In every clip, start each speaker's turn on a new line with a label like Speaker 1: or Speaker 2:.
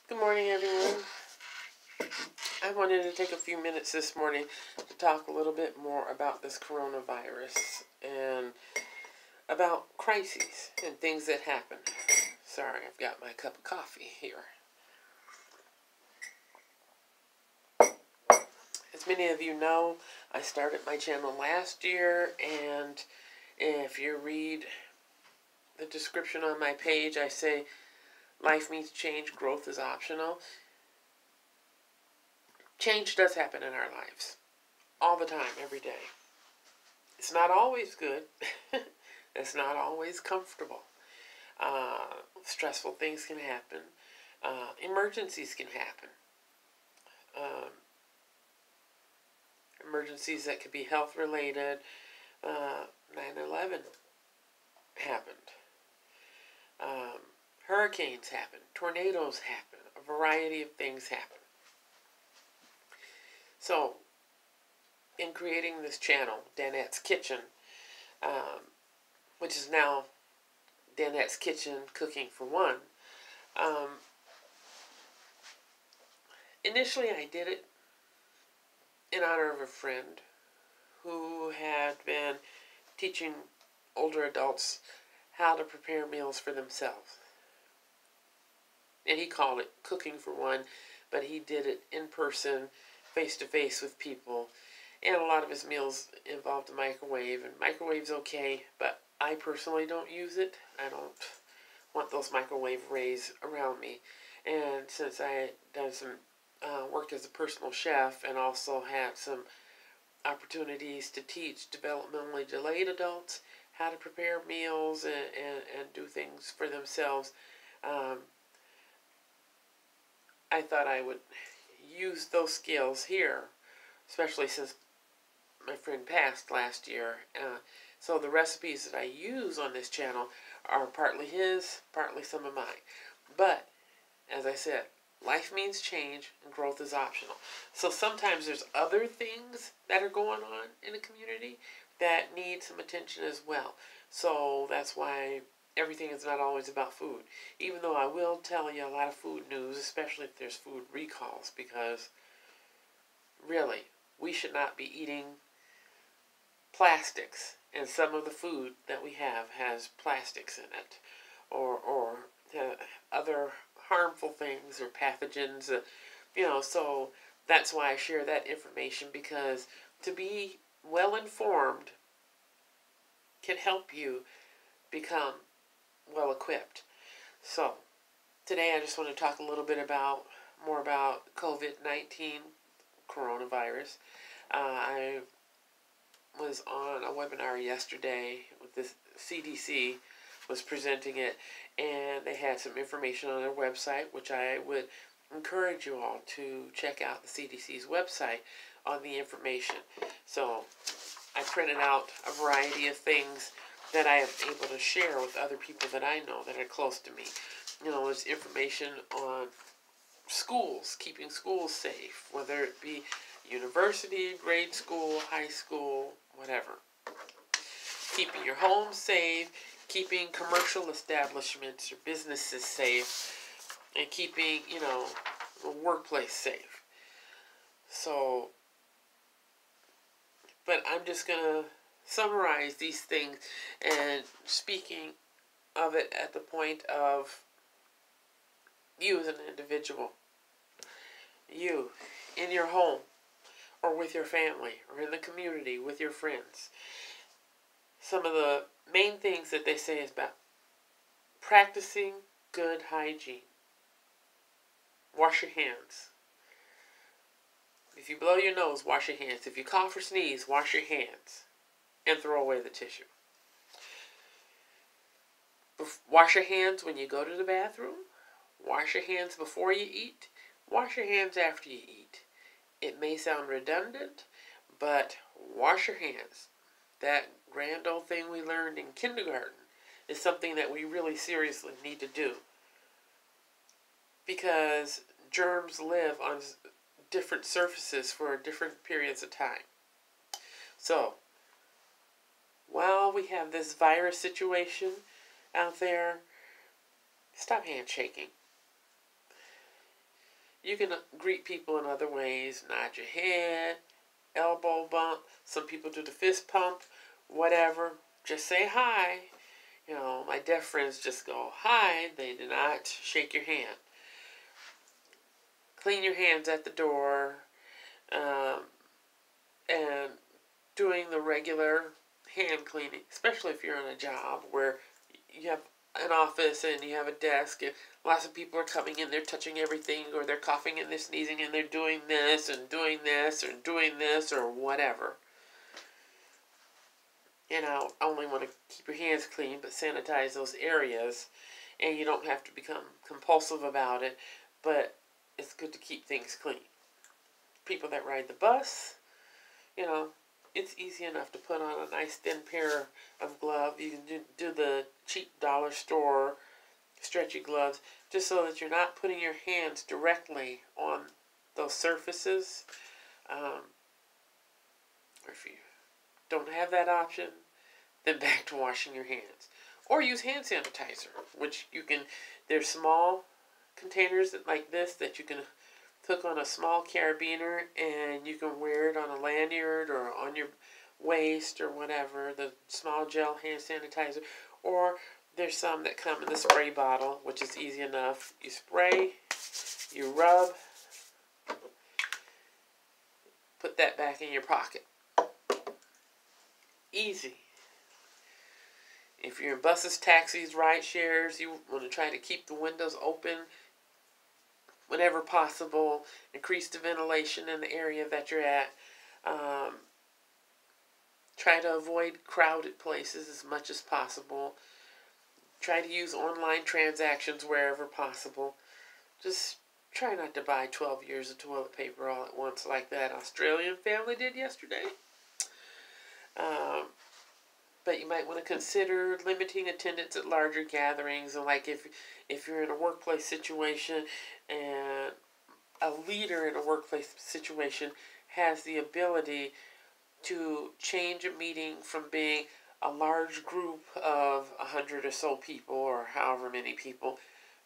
Speaker 1: Good morning, everyone. I wanted to take a few minutes this morning to talk a little bit more about this coronavirus and about crises and things that happen. Sorry, I've got my cup of coffee here. As many of you know, I started my channel last year, and if you read the description on my page, I say life means change, growth is optional. Change does happen in our lives all the time, every day. It's not always good. It's not always comfortable. Stressful things can happen. Emergencies can happen. Emergencies that could be health related. 9/11 happened. Hurricanes happen. Tornadoes happen. A variety of things happen. So, in creating this channel, Danette's Kitchen, which is now Danette's Kitchen Cooking for One, initially I did it in honor of a friend who had been teaching older adults how to prepare meals for themselves. And he called it Cooking for One, but he did it in person, face-to-face with people. And a lot of his meals involved a microwave, and microwave's okay, but I personally don't use it. I don't want those microwave rays around me. And since I had done some work as a personal chef and also had some opportunities to teach developmentally delayed adults how to prepare meals and do things for themselves, I thought I would use those skills here, especially since my friend passed last year. So the recipes that I use on this channel are partly his, partly some of mine. But, as I said, life means change and growth is optional. So sometimes there's other things that are going on in the community that need some attention as well. So that's why everything is not always about food. Even though I will tell you a lot of food news, especially if there's food recalls, because really, we should not be eating plastics, and some of the food that we have has plastics in it, or other harmful things or pathogens, so that's why I share that information, because to be well informed can help you become well equipped. So today I just want to talk a little bit more about COVID-19, coronavirus. I was on a webinar yesterday with the CDC, was presenting it, and they had some information on their website, which I would encourage you all to check out the CDC's website on the information. So I printed out a variety of things that I am able to share with other people that I know that are close to me. There's information on schools, keeping schools safe, whether it be university, grade school, high school, whatever. Keeping your home safe, keeping commercial establishments or businesses safe, and keeping, the workplace safe. So, but I'm just going to summarize these things, and speaking of it at the point of you as an individual. You, in your home, or with your family, or in the community, with your friends. Some of the main things that they say is about practicing good hygiene. Wash your hands. If you blow your nose, wash your hands. If you cough or sneeze, wash your hands. And throw away the tissue. Wash your hands when you go to the bathroom. Wash your hands before you eat. Wash your hands after you eat. It may sound redundant, but wash your hands. That grand old thing we learned in kindergarten is something that we really seriously need to do. Because germs live on different surfaces for different periods of time. So, while we have this virus situation out there, stop handshaking. You can greet people in other ways. Nod your head, elbow bump. Some people do the fist pump, whatever. Just say hi. You know, my deaf friends just go hi. They do not shake your hand. Clean your hands at the door, and doing the regular hand cleaning, especially if you're on a job where you have an office and you have a desk and lots of people are coming in, they're touching everything, or they're coughing and they're sneezing and they're doing this and doing this or doing this or whatever. You know, only want to keep your hands clean, but sanitize those areas, and you don't have to become compulsive about it, but it's good to keep things clean. People that ride the bus, you know, it's easy enough to put on a nice thin pair of gloves. You can do the cheap dollar store stretchy gloves, just so that you're not putting your hands directly on those surfaces. Or if you don't have that option, then back to washing your hands. Or use hand sanitizer, which you can, there's small containers like this that you can hook on a small carabiner, and you can wear it on a lanyard or on your waist or whatever, the small gel hand sanitizer. Or there's some that come in the spray bottle, which is easy enough. You spray, you rub, put that back in your pocket. Easy. If you're in buses, taxis, ride shares, you want to try to keep the windows open whenever possible. Increase the ventilation in the area that you're at. Try to avoid crowded places as much as possible. Try to use online transactions wherever possible. Just try not to buy 12 years of toilet paper all at once like that Australian family did yesterday. But you might want to consider limiting attendance at larger gatherings. And like if you're in a workplace situation and a leader in a workplace situation has the ability to change a meeting from being a large group of 100 or so people or however many people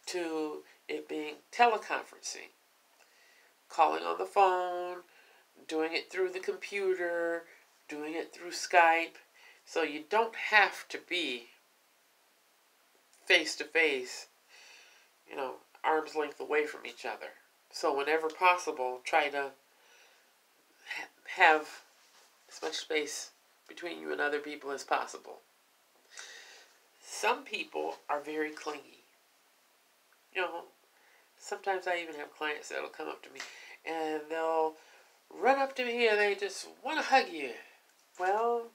Speaker 1: to it being teleconferencing, calling on the phone, doing it through the computer, doing it through Skype. So you don't have to be face to face, you know, arm's length away from each other. So whenever possible, try to have as much space between you and other people as possible. Some people are very clingy. You know, sometimes I even have clients that'll come up to me and they'll run up to me and they just want to hug you. Well,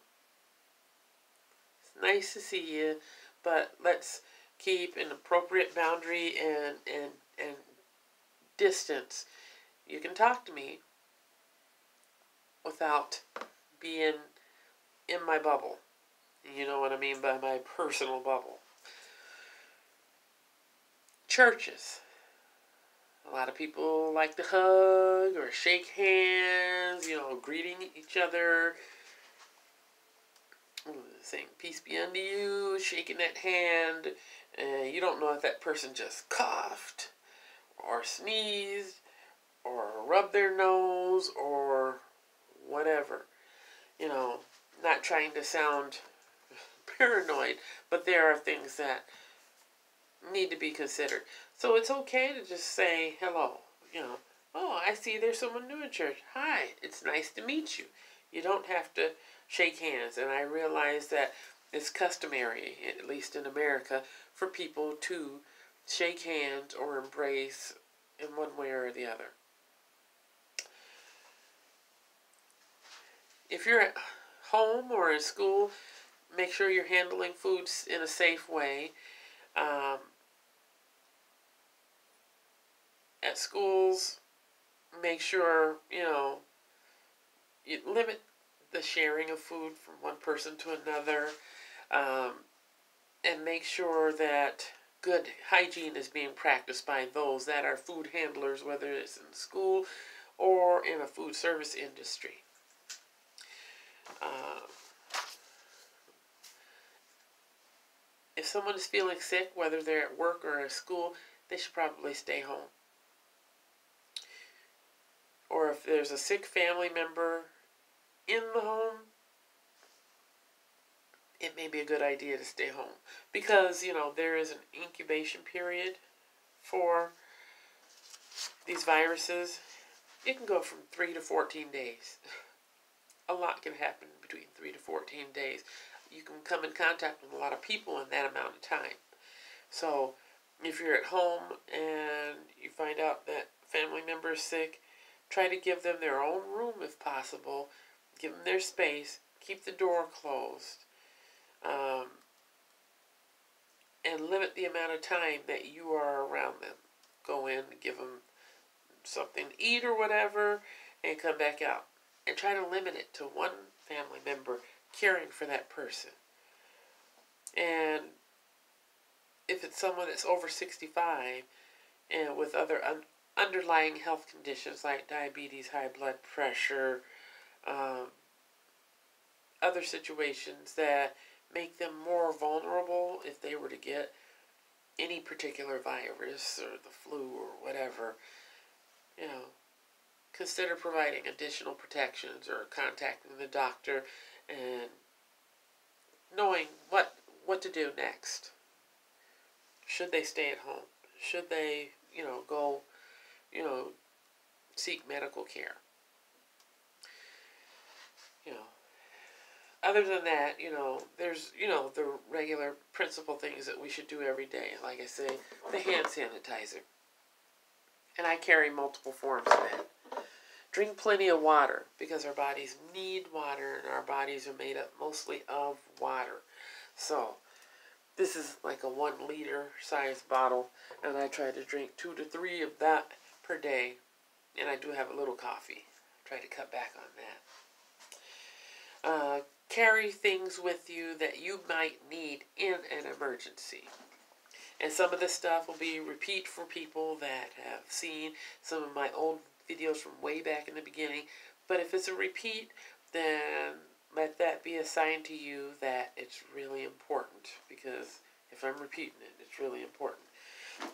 Speaker 1: it's nice to see you, but let's keep an appropriate boundary and distance. You can talk to me without being in my bubble. You know what I mean by my personal bubble. Churches. A lot of people like to hug or shake hands, you know, greeting each other, saying peace be unto you, shaking that hand. You don't know if that person just coughed or sneezed or rubbed their nose or whatever. You know, not trying to sound paranoid, but there are things that need to be considered. So it's okay to just say hello. You know, oh, I see there's someone new in church. Hi, it's nice to meet you. You don't have to shake hands. And I realize that it's customary, at least in America, for people to shake hands or embrace in one way or the other. If you're at home or in school, make sure you're handling foods in a safe way. At schools, make sure, you know, you limit the sharing of food from one person to another, and make sure that good hygiene is being practiced by those that are food handlers, whether it's in school or in a food service industry. If someone is feeling sick, whether they're at work or at school, they should probably stay home. or if there's a sick family member in the home, it may be a good idea to stay home. Because, there is an incubation period for these viruses. It can go from 3 to 14 days. A lot can happen between 3 to 14 days. You can come in contact with a lot of people in that amount of time. So, if you're at home and you find out that family member is sick, try to give them their own room if possible. Give them their space. Keep the door closed. And limit the amount of time that you are around them. Go in, give them something to eat or whatever, and come back out. And try to limit it to one family member caring for that person. And if it's someone that's over 65 and with other underlying health conditions like diabetes, high blood pressure, other situations that make them more vulnerable if they were to get any particular virus or the flu or whatever, consider providing additional protections or contacting the doctor and knowing what to do next. Should they stay at home? Should they, go, seek medical care? Other than that, there's, the regular principal things that we should do every day. Like I say, the hand sanitizer. And I carry multiple forms of that. Drink plenty of water, because our bodies need water, and our bodies are made up mostly of water. So, this is like a 1 liter size bottle, and I try to drink 2 to 3 of that per day. And I do have a little coffee. Try to cut back on that. Carry things with you that you might need in an emergency. And some of this stuff will be repeat for people that have seen some of my old videos from way back in the beginning. But if it's a repeat, then let that be a sign to you that it's really important. Because if I'm repeating it, it's really important.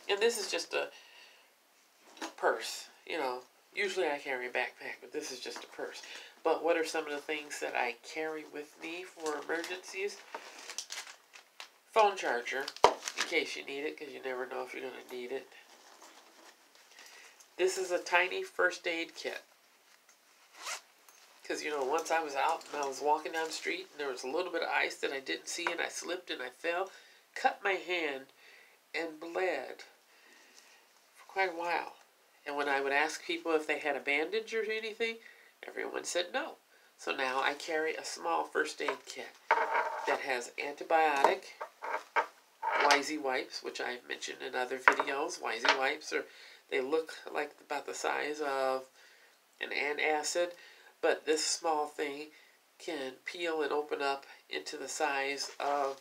Speaker 1: And this is just a purse, Usually I carry a backpack, but this is just a purse. But what are some of the things that I carry with me for emergencies? Phone charger, in case you need it, because you never know if you're going to need it. This is a tiny first aid kit. Because, once I was out and I was walking down the street and there was a little bit of ice that I didn't see and I slipped and I fell, cut my hand and bled for quite a while. And when I would ask people if they had a bandage or anything, everyone said no. So now I carry a small first aid kit that has antibiotic, Wisey wipes, which I've mentioned in other videos. Wisey wipes they look like about the size of an antacid, but this small thing can peel and open up into the size of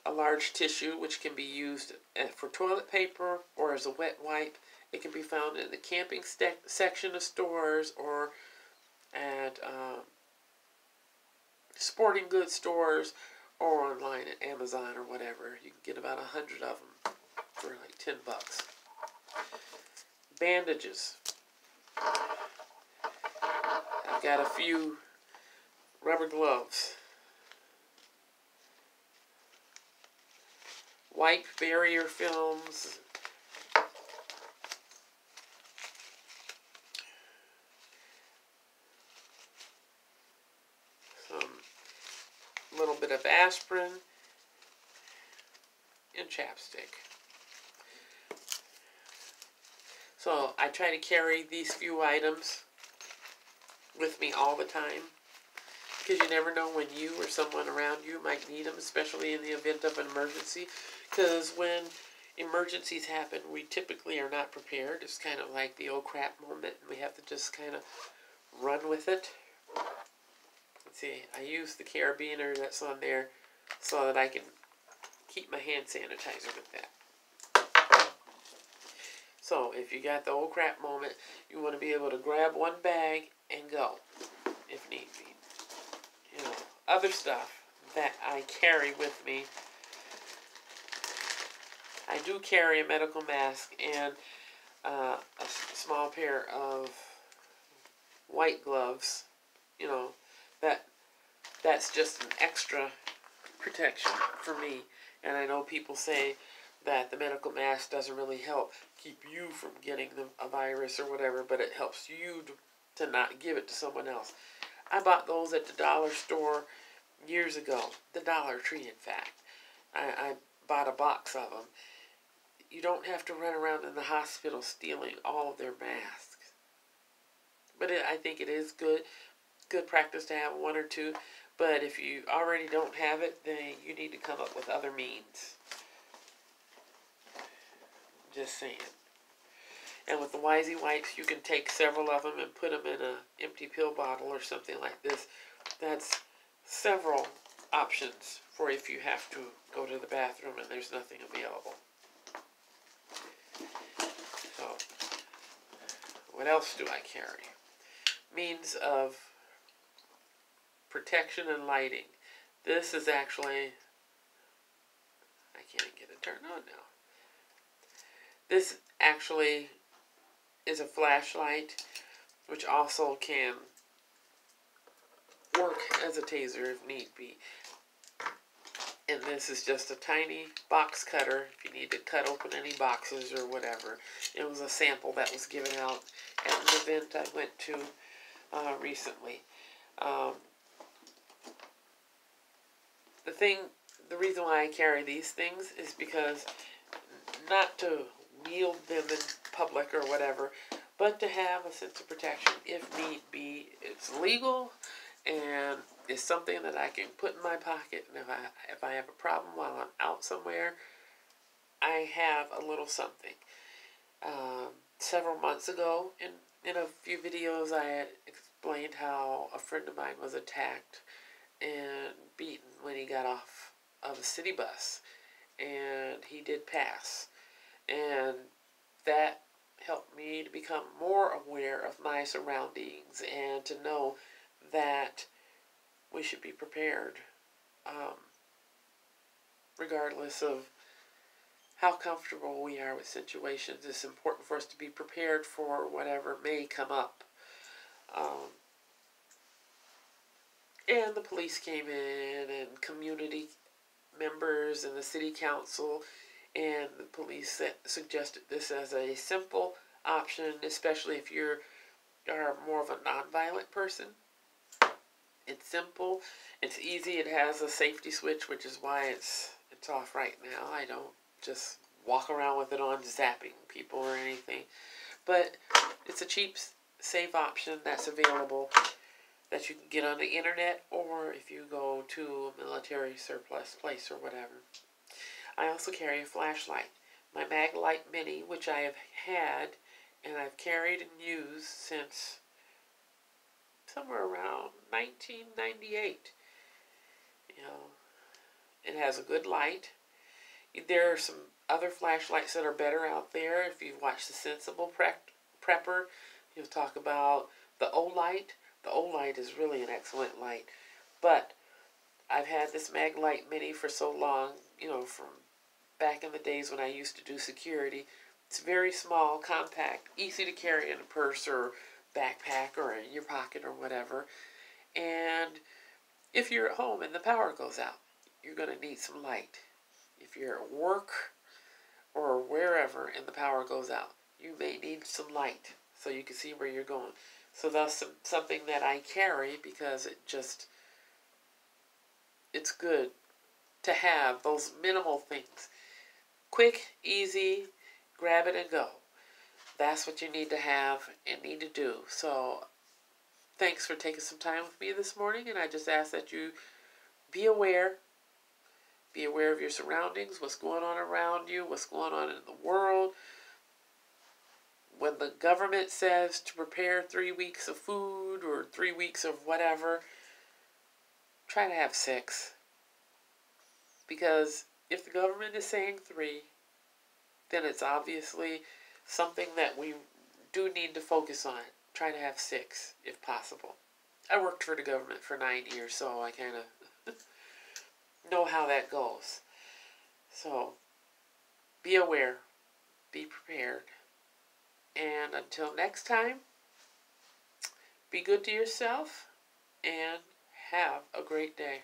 Speaker 1: a large tissue, which can be used for toilet paper or as a wet wipe. It can be found in the camping section of stores or at sporting goods stores or online at Amazon or whatever. You can get about 100 of them for like $10. Bandages. I've got a few rubber gloves. White barrier films. Some little bit of aspirin and chapstick. So I try to carry these few items with me all the time, because you never know when you or someone around you might need them, especially in the event of an emergency. Because when emergencies happen, we typically are not prepared. It's kind of like the oh crap moment, and we have to just kind of run with it. Let's see, I use the carabiner that's on there so that I can keep my hand sanitizer with that. So if you got the oh crap moment, you want to be able to grab one bag and go if need be. Other stuff that I carry with me. I do carry a medical mask and a small pair of white gloves, you know, that's just an extra protection for me. And I know people say that the medical mask doesn't really help keep you from getting a virus or whatever, but it helps you to not give it to someone else. I bought those at the dollar store years ago. The Dollar Tree, in fact. I bought a box of them. You don't have to run around in the hospital stealing all of their masks. But I think it is good practice to have one or two. But if you already don't have it, then you need to come up with other means. Just saying. And with the Wisey wipes, you can take several of them and put them in an empty pill bottle or something like this. That's several options for if you have to go to the bathroom and there's nothing available. So, what else do I carry? Means of protection and lighting. This is actually, I can't get it turned on now. This actually is a flashlight, which also can work as a taser if need be. And this is just a tiny box cutter if you need to cut open any boxes or whatever. It was a sample that was given out at an event I went to recently. The reason why I carry these things is because not to wield them in public or whatever, but to have a sense of protection if need be. It's legal and it's something that I can put in my pocket, and if I have a problem while I'm out somewhere, I have a little something. Several months ago, in a few videos, I had explained how a friend of mine was attacked and beaten when he got off of a city bus, and he did pass. And that helped me to become more aware of my surroundings and to know that we should be prepared, regardless of how comfortable we are with situations. It's important for us to be prepared for whatever may come up. And the police came in, and community members and the city council, and the police suggested this as a simple option, especially if you are more of a nonviolent person. It's simple, it's easy, it has a safety switch, which is why it's off right now. I don't just walk around with it on zapping people or anything. But it's a cheap, safe option that's available that you can get on the internet, or if you go to a military surplus place or whatever. I also carry a flashlight. My Maglite Mini, which I have had and I've carried and used since somewhere around 1998. You know, it has a good light. There are some other flashlights that are better out there. If you've watched the Sensible Prepper, he'll talk about the Olight. The Olight is really an excellent light. But I've had this Maglite Mini for so long, you know, from back in the days when I used to do security. It's very small, compact, easy to carry in a purse or backpack or in your pocket or whatever. And if you're at home and the power goes out, you're going to need some light. If you're at work or wherever and the power goes out, you may need some light so you can see where you're going. So that's something that I carry because it's good to have those minimal things. Quick, easy, grab it and go. That's what you need to have and need to do. So thanks for taking some time with me this morning, and I just ask that you be aware. Be aware of your surroundings, what's going on around you, what's going on in the world. When the government says to prepare 3 weeks of food or 3 weeks of whatever, try to have 6. Because if the government is saying 3, then it's obviously something that we do need to focus on. Try to have 6 if possible. I worked for the government for 9 years, so I kind of know how that goes. So be aware, be prepared. And until next time, Be good to yourself and have a great day.